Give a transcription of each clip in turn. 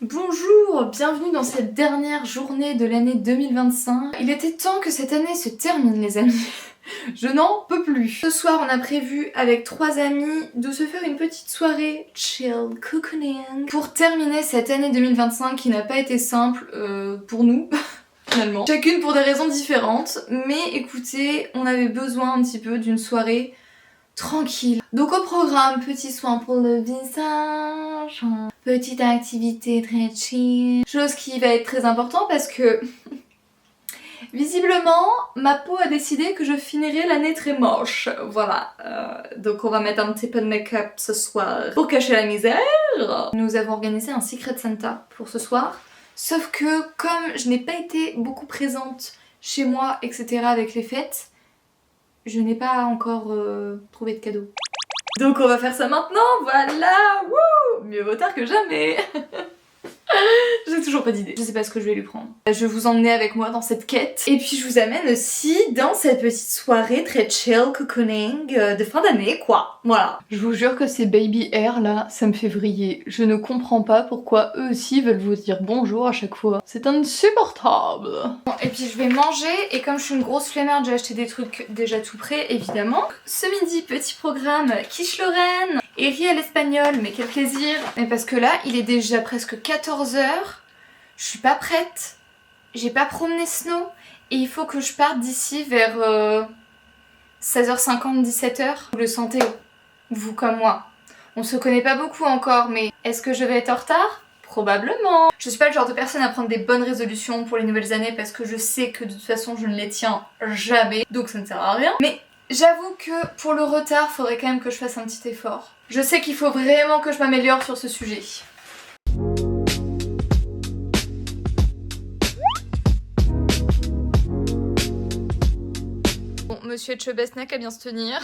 Bonjour, bienvenue dans cette dernière journée de l'année 2025. Il était temps que cette année se termine les amis. Je n'en peux plus. Ce soir on a prévu avec 3 amis de se faire une petite soirée chill cocooning pour terminer cette année 2025 qui n'a pas été simple pour nous. Finalement. Chacune pour des raisons différentes, mais écoutez, on avait besoin un petit peu d'une soirée tranquille. Donc au programme, petit soin pour le visage, petite activité très chill, chose qui va être très important parce que visiblement ma peau a décidé que je finirais l'année très moche. Voilà, donc on va mettre un petit peu de make-up ce soir pour cacher la misère. Nous avons organisé un Secret Santa pour ce soir. Sauf que comme je n'ai pas été beaucoup présente chez moi, etc. avec les fêtes, je n'ai pas encore trouvé de cadeau. Donc on va faire ça maintenant, voilà, wouh, mieux vaut tard que jamais. J'ai toujours pas d'idée. Je sais pas ce que je vais lui prendre. Je vais vous emmener avec moi dans cette quête. Et puis je vous amène aussi dans cette petite soirée très chill, cocooning de fin d'année quoi. Voilà. Je vous jure que ces baby hair là, ça me fait vriller. Je ne comprends pas pourquoi eux aussi veulent vous dire bonjour à chaque fois. C'est insupportable. Bon, et puis je vais manger et comme je suis une grosse flemmarde, j'ai acheté des trucs déjà tout prêts évidemment. Ce midi, petit programme quiche Lorraine et riz à l'espagnol, mais quel plaisir. Mais parce que là, il est déjà presque 14h. Je suis pas prête, j'ai pas promené Snow et il faut que je parte d'ici vers 16h50, 17h. Vous le sentez, vous comme moi. On se connaît pas beaucoup encore, mais est-ce que je vais être en retard ? Probablement. Je suis pas le genre de personne à prendre des bonnes résolutions pour les nouvelles années parce que je sais que de toute façon je ne les tiens jamais, donc ça ne sert à rien. Mais j'avoue que pour le retard, faudrait quand même que je fasse un petit effort. Je sais qu'il faut vraiment que je m'améliore sur ce sujet. Monsieur Chebesnek a bien se tenir.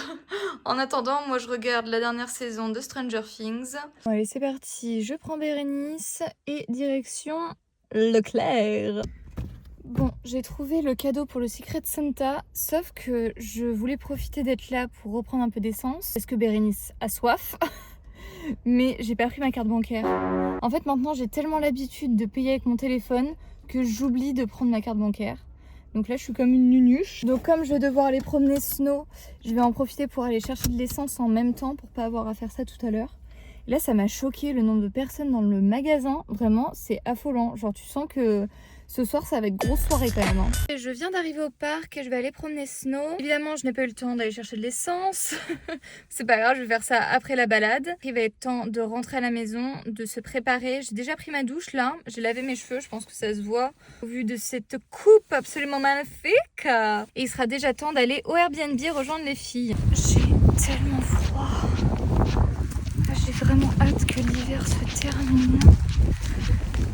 En attendant, moi je regarde la dernière saison de Stranger Things. Bon, allez, c'est parti. Je prends Bérénice et direction Leclerc. Bon, j'ai trouvé le cadeau pour le Secret Santa, sauf que je voulais profiter d'être là pour reprendre un peu d'essence. Parce que Bérénice a soif. Mais j'ai pas pris ma carte bancaire. En fait, maintenant j'ai tellement l'habitude de payer avec mon téléphone que j'oublie de prendre ma carte bancaire. Donc là je suis comme une nunuche. Donc comme je vais devoir aller promener Snow, je vais en profiter pour aller chercher de l'essence en même temps pour pas avoir à faire ça tout à l'heure. Et là ça m'a choqué le nombre de personnes dans le magasin. Vraiment c'est affolant. Genre tu sens que ce soir ça va être grosse soirée quand même. Et je viens d'arriver au parc et je vais aller promener Snow. Évidemment je n'ai pas eu le temps d'aller chercher de l'essence. C'est pas grave, je vais faire ça après la balade. Il va être temps de rentrer à la maison, de se préparer. J'ai déjà pris ma douche là. J'ai lavé mes cheveux, je pense que ça se voit au vu de cette coupe absolument magnifique. Et il sera déjà temps d'aller au Airbnb rejoindre les filles. J'ai tellement froid. J'ai vraiment hâte que l'hiver se termine.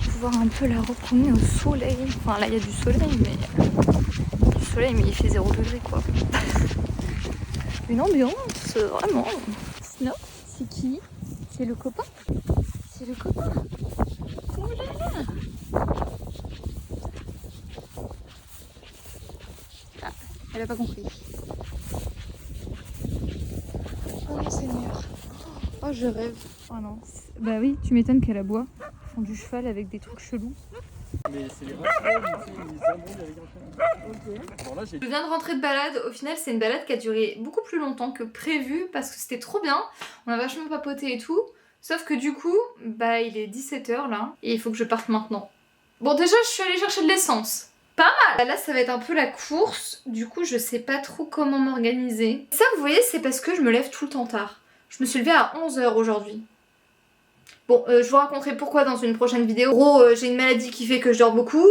Pouvoir un peu la repromener au soleil. Enfin là il y a du soleil mais il fait 0 degré quoi. Une ambiance vraiment. Snow, c'est qui? C'est le copain? C'est le copain? Oh là là! Ah, elle a pas compris. Oh mon Seigneur. Oh je rêve. Oh non. Bah oui, tu m'étonnes qu'elle aboie. Ils font du cheval avec des trucs chelous. Mais c'est les racines, ils s'embrouillent avec un cheval. Ok. Bon, là, Je viens de rentrer de balade. Au final, c'est une balade qui a duré beaucoup plus longtemps que prévu parce que c'était trop bien. On a vachement papoté et tout. Sauf que du coup, bah il est 17h là et il faut que je parte maintenant. Bon déjà, je suis allée chercher de l'essence. Pas mal. Là, ça va être un peu la course. Du coup, je sais pas trop comment m'organiser. Ça, vous voyez, c'est parce que je me lève tout le temps tard. Je me suis levée à 11h aujourd'hui. Bon, je vous raconterai pourquoi dans une prochaine vidéo. En gros, j'ai une maladie qui fait que je dors beaucoup,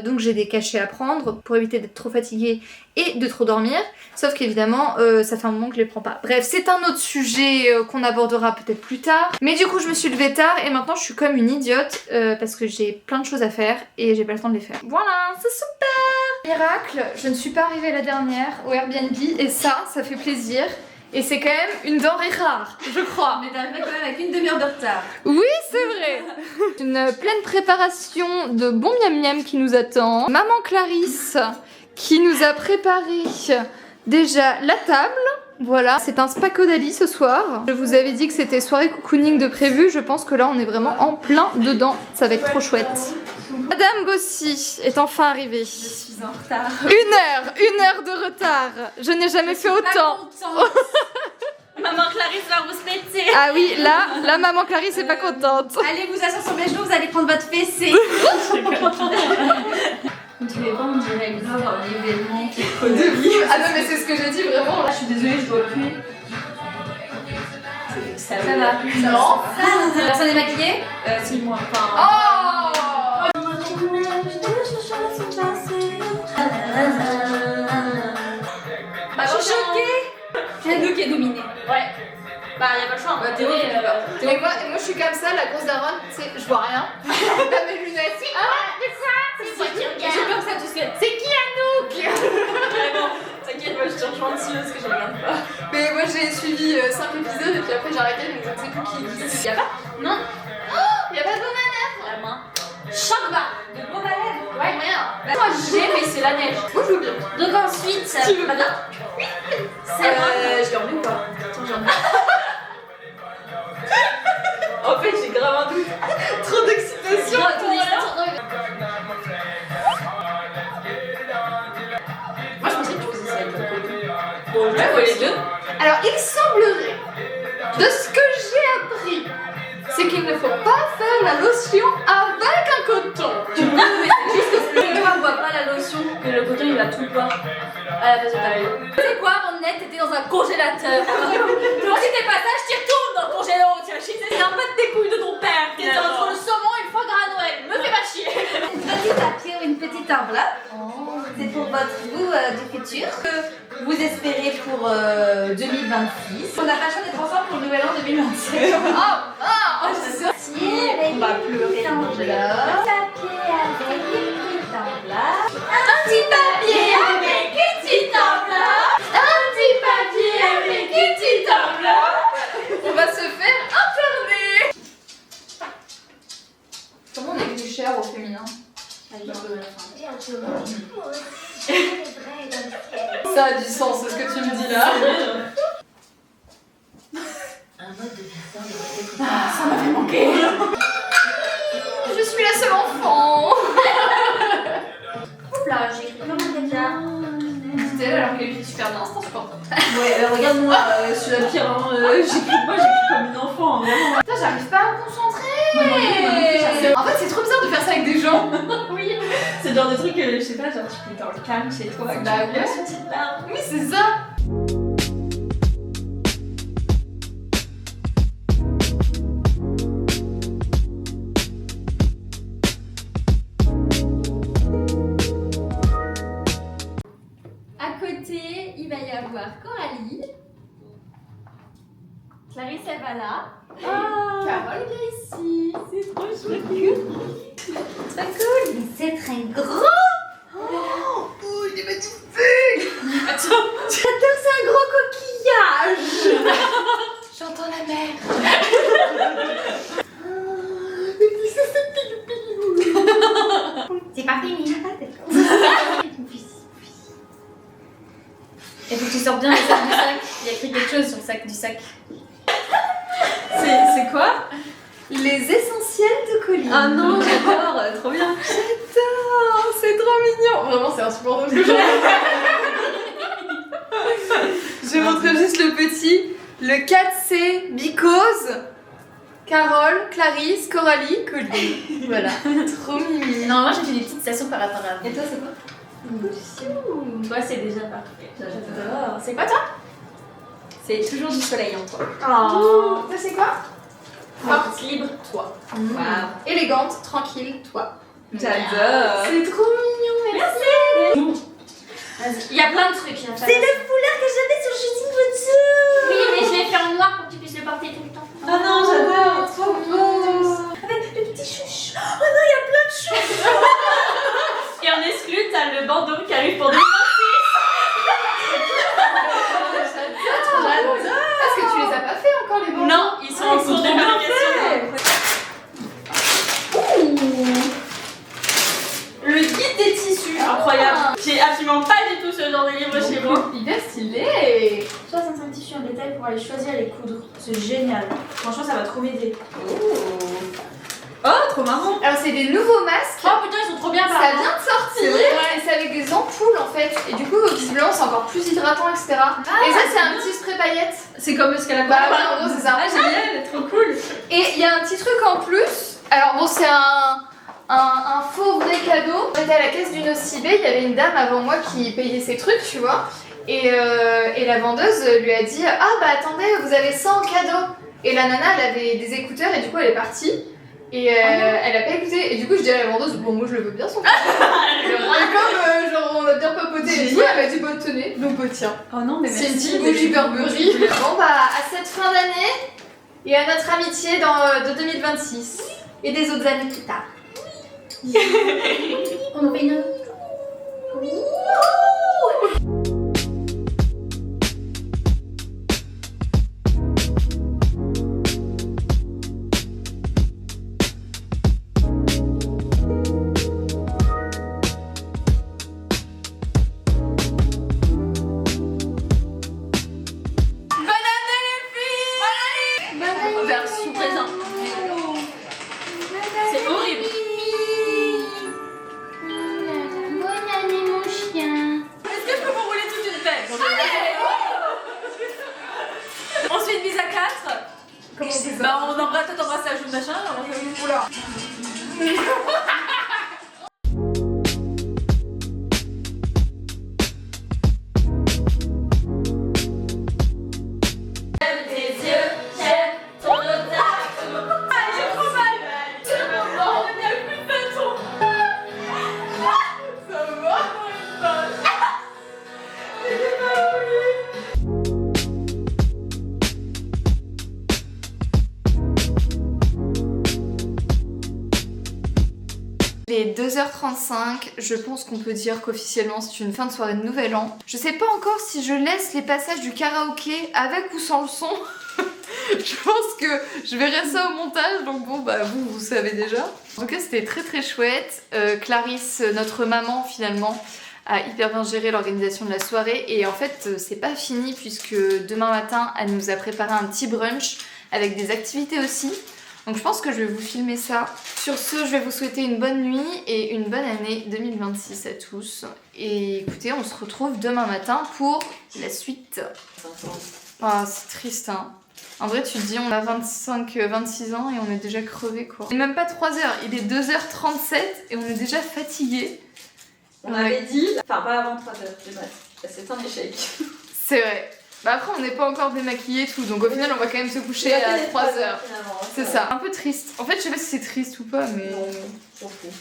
donc j'ai des cachets à prendre pour éviter d'être trop fatiguée et de trop dormir. Sauf qu'évidemment, ça fait un moment que je les prends pas. Bref, c'est un autre sujet qu'on abordera peut-être plus tard. Mais du coup, je me suis levée tard et maintenant je suis comme une idiote parce que j'ai plein de choses à faire et j'ai pas le temps de les faire. Voilà, c'est super! Miracle, je ne suis pas arrivée la dernière au Airbnb et ça fait plaisir. Et c'est quand même une denrée rare, je crois. Mais t'arrives quand même avec une demi-heure de retard. Oui, c'est vrai. Une pleine préparation de bon miam miam qui nous attend. Maman Clarisse qui nous a préparé déjà la table. Voilà, c'est un spa Caudalie ce soir. Je vous avais dit que c'était soirée cocooning de prévu. Je pense que là, on est vraiment en plein dedans. Ça va être trop chouette. Madame Bossy est enfin arrivée. Je suis en retard. 1 heure de retard. Je n'ai jamais fait autant. Maman Clarisse va vous se péter. Ah oui, là, la maman Clarisse est pas contente. Allez vous asseoir sur mes genoux, vous allez prendre votre fessée. Vous trouvez pas, on dirait grave un événement qui est connu. Ah non, mais c'est ce que j'ai dit vraiment. Je suis désolée, je vois plus. Ça va. Non. Personne n'est maquillée Si, moi. Enfin... Oh! Bah, je suis choquée. C'est nous qui est dominé. Ouais. Bah, y'a pas le choix. Bah, Théo, Et moi, je suis comme ça, la grosse daronne, tu sais, je vois rien. T'as mes lunettes. Ah, c'est ça. C'est moi qui regarde. Je comme ça, tu sais. C'est qui Anouk? Vraiment. T'inquiète, moi je te rejoins dessus parce que je regarde pas. Mais moi j'ai suivi 5 épisodes et puis après j'ai arrêté, donc je ne sais plus qui. Y'a pas? Non. Y'a pas de bonne année. La main. Choc bas. De beau balai. Ouais. Rien. Moi j'ai, mais c'est la neige. Moi je veux bien. Donc ensuite, ça Tu veux pas bien? Oui. C'est Je l'ai enlevé ou pas? Attends, j'en ai. En fait, j'ai grave un doute. Trop d'excitation. Moi je pensais que tu faisais ça avec ton côté. Bon, je vais les deux. Alors il semblerait, de ce que j'ai appris, c'est qu'il ne faut pas faire la lotion avec un coton. Non, mais c'est juste que le gars voit pas la lotion, que le coton il va tout le pas à la base de ta lèvre. Tu sais quoi, mon net était dans un congélateur. Donc si t'es pas ça, je t'y retourne dans le congélateur. Tu vas chier, c'est un peu de tes couilles de ton père. T'étais entre le saumon et le foie gras à Noël. Me fais pas chier. Une petite papier ou une petite enveloppe. C'est pour votre vous du futur. Que vous espérez pour 2026. On n'a pas le choix d'être ensemble pour le nouvel an 2027. C'est ça. On va pleurer. Papier avec une petite enveloppe. Un petit papier avec une petite enveloppe. Un petit papier avec une petite enveloppe. On va se faire interner. Comment on écrit cher au féminin? Ça a du sens, c'est ce que tu me dis là. Ça m'a fait manquer. Je suis la seule enfant. Là, j'ai écrit comme un caca. Dit-elle alors qu'elle écrit super bien, c'est insupportable. Ouais, regarde-moi, je suis la pire. J'écris comme une enfant, vraiment. Putain, j'arrive pas à me concentrer. En fait, c'est trop bizarre de faire ça avec des gens. Oui, c'est le genre de truc que je sais pas, genre tu peux dans le calme chez toi. Bah tu ouais. laisses une petite larme. Oui, c'est ça. À côté, il va y avoir Coralie. Clarisse, elle va là. Carole vient ici. C'est trop chouette. Très cool. C'est très gros. Oh, il est magnifique. J'adore, c'est un gros coquillage. J'entends la mer. C'est pas fini. Il faut que tu sortes bien le sac du sac. Il y a écrit quelque chose sur le sac du sac. C'est quoi? Les essentiels de Colline. Ah non, j'adore, trop bien. J'adore, c'est trop mignon. Vraiment, c'est insupportable ce que j'ai. Je montre juste le petit. Le 4C, Because, Carole, Clarisse, Coralie, Colline. Voilà, trop mimi. Non, moi j'ai fait des petites stations par rapport à vous. Et toi, c'est quoi? Toi, c'est déjà parfait. J'adore. C'est quoi, toi? C'est toujours du soleil en toi. Oh. Ça, c'est quoi? Forte, libre, toi. Waouh. Élégante, tranquille, toi. J'adore. C'est trop mignon, merci. Il y a plein de trucs. C'est le foulard que j'avais sur Shooting Photo. Oui, mais je l'ai fait en noir pour que tu puisses le porter tout le temps. Oh non, j'adore, trop beau. Avec le petit chouchou. Oh non, il y a plein de chouchous. Et en exclu, t'as le bandeau qui arrive pour 2026. J'adore. Est-ce que tu les as pas fait encore les bons? Non, ils sont en cours de fabrication. Le guide des tissus, incroyable. J'ai absolument pas du tout ce genre de livre chez moi. Hyper stylé. 65 tissus en détail pour aller choisir les coudre. C'est génial. Franchement, ça va trop m'aider. Oh, trop marrant. Alors c'est des nouveaux masques. Oh putain, ils sont trop bien par Ça vient de sortir. C'est vrai. Et c'est avec des ampoules en fait. Et du coup, visiblement, c'est encore plus hydratant, etc. Et ça, c'est un petit spray paillettes. C'est comme ce qu'elle a Bah ouais, en gros, c'est ça. Ah, génial, trop cool. Et il y a un petit truc en plus. Alors bon, c'est un faux vrai cadeau. J'étais à la caisse d'une OCB, il y avait une dame avant moi qui payait ses trucs, tu vois. Et la vendeuse lui a dit ah bah attendez, vous avez ça en cadeau. Et la nana, elle avait des écouteurs et du coup elle est partie. Et elle a pas écouté. Et du coup je dis à la vendeuse bon moi je le veux bien son cadeau. Et comme genre on a bien papoté et tout, elle m'a dit bonne tenue. Donc tiens. Oh non, mais C'est une merci. petite bougie Burberry. Bon bah à cette fin d'année et à notre amitié de 2026 et des autres années plus tard. On en fait une. Version présent. C'est horrible. Bonne année, mon chien. Est-ce que je peux vous rouler toute une tête? Ensuite, mise à 4. Comment c'est ça? Bah, on embrasse, toi t'embrasses la joue, machin. Oula. Il est 2h35, je pense qu'on peut dire qu'officiellement c'est une fin de soirée de Nouvel An. Je sais pas encore si je laisse les passages du karaoké avec ou sans le son. Je pense que je verrai ça au montage, donc bon bah vous savez déjà. En tout cas c'était très très chouette. Clarisse, notre maman finalement, a hyper bien géré l'organisation de la soirée et en fait c'est pas fini puisque demain matin elle nous a préparé un petit brunch avec des activités aussi. Donc je pense que je vais vous filmer ça. Sur ce, je vais vous souhaiter une bonne nuit et une bonne année 2026 à tous. Et écoutez, on se retrouve demain matin pour la suite. Ah, c'est triste hein. En vrai tu te dis on a 25-26 ans et on est déjà crevé quoi. Il n'est même pas 3h, il est 2h37 et on est déjà fatigué. On avait dit, enfin pas avant 3h du mat. C'est un échec. C'est vrai. Bah après on n'est pas encore démaquillé et tout, donc au final on va quand même se coucher à 3h. C'est ça. Un peu triste. En fait je sais pas si c'est triste ou pas mais... Non, on s'en fout.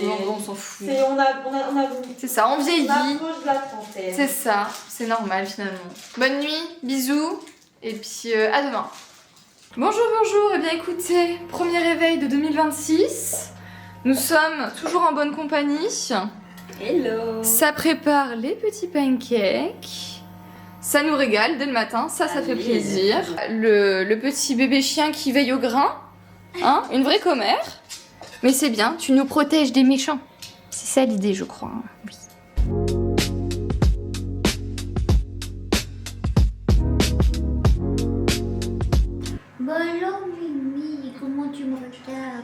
Non, on s'en fout. On a C'est ça, on vieillit. approche de la trentaine. C'est ça, c'est normal finalement. Bonne nuit, bisous, et puis à demain. Bonjour, bonjour, et bien écoutez, premier réveil de 2026. Nous sommes toujours en bonne compagnie. Hello. Ça prépare les petits pancakes. Ça nous régale dès le matin, ça fait plaisir. Le petit bébé chien qui veille au grain, hein, une vraie commère. Mais c'est bien, tu nous protèges des méchants. C'est ça l'idée, je crois. Oui. Bonjour, Mimi. Comment tu me regardes?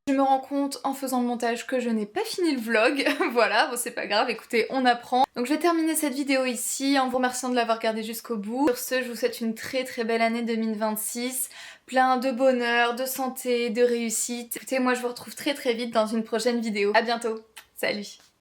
Je me rends compte en faisant le montage que je n'ai pas fini le vlog. Voilà, bon c'est pas grave, écoutez, on apprend. Donc je vais terminer cette vidéo ici en vous remerciant de l'avoir regardée jusqu'au bout. Sur ce, je vous souhaite une très très belle année 2026. Plein de bonheur, de santé, de réussite. Écoutez, moi je vous retrouve très très vite dans une prochaine vidéo. À bientôt, salut!